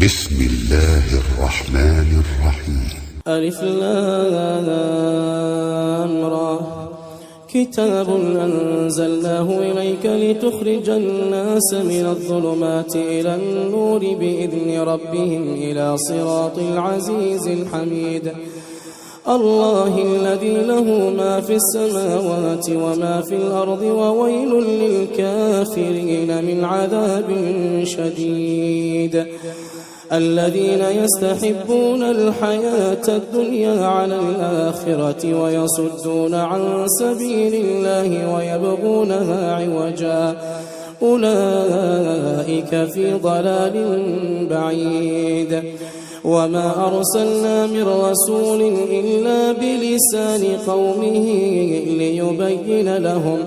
بسم الله الرحمن الرحيم. ألف لام را. كتاب أنزلناه إليك لتخرج الناس من الظلمات إلى النور بإذن ربهم إلى صراط العزيز الحميد. الله الذي له ما في السماوات وما في الأرض وويل للكافرين من عذاب شديد. الذين يستحبون الحياة الدنيا على الآخرة ويصدون عن سبيل الله ويبغونها عوجا أولئك في ضلال بعيد. وما أرسلنا من رسول إلا بلسان قومه ليبين لهم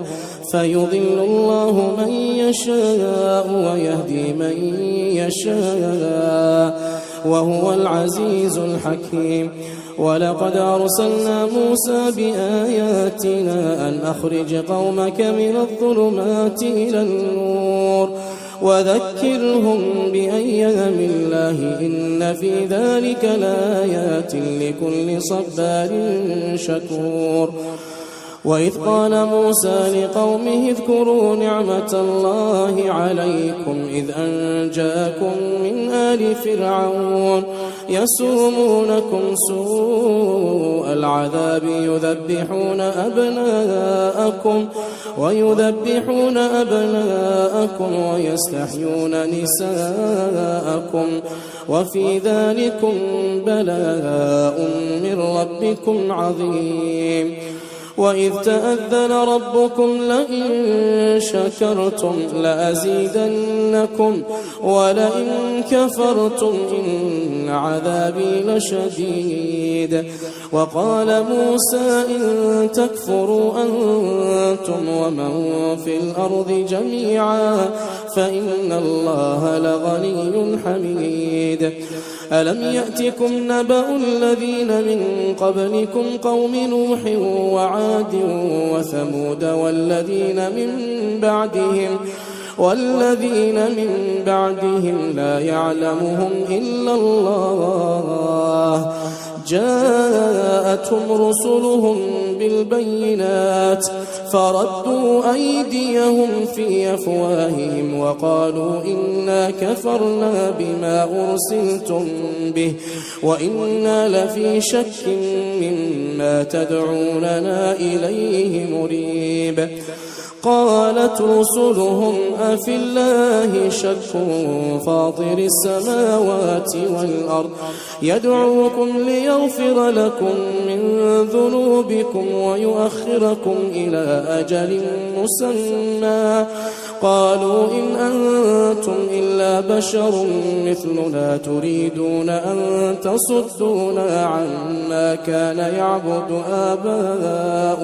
فيضل الله من يشاء ويهدي من يشاء وهو العزيز الحكيم. ولقد أرسلنا موسى بآياتنا أن أخرج قومك من الظلمات إلى النور وذكرهم بأيام الله إن في ذلك لآيات لكل صبار شكور. وإذ قال موسى لقومه اذكروا نعمة الله عليكم إذ أنجاكم من آل فرعون يسومونكم سوء العذاب ويذبحون أبناءكم ويستحيون نساءكم وفي ذلكم بلاء من ربكم عظيم. وإذ تأذن ربكم لئن شكرتم لأزيدنكم ولئن كفرتم إن عذابي لشديد. وقال موسى إن تكفروا أنتم ومن في الأرض جميعا فإن الله لغني حميد. ألم يأتكم نبأ الذين من قبلكم قوم نوح وعاد وثمود والذين من بعدهم لا يعلمهم إلا الله جاءتهم رسلهم بالبينات فردوا أيديهم في أفواههم وقالوا إنا كفرنا بما أرسلتم به وإنا لفي شك مما تدعوننا إليه مريب. قالت رسلهم أفي الله شك فاطر السماوات والأرض يدعوكم ليغفر لكم من ذنوبكم ويؤخركم إلى أجل مسمى قالوا إن أنتم إلا بشر مثلنا تريدون أن تصدونا عما كان يعبد آباؤنا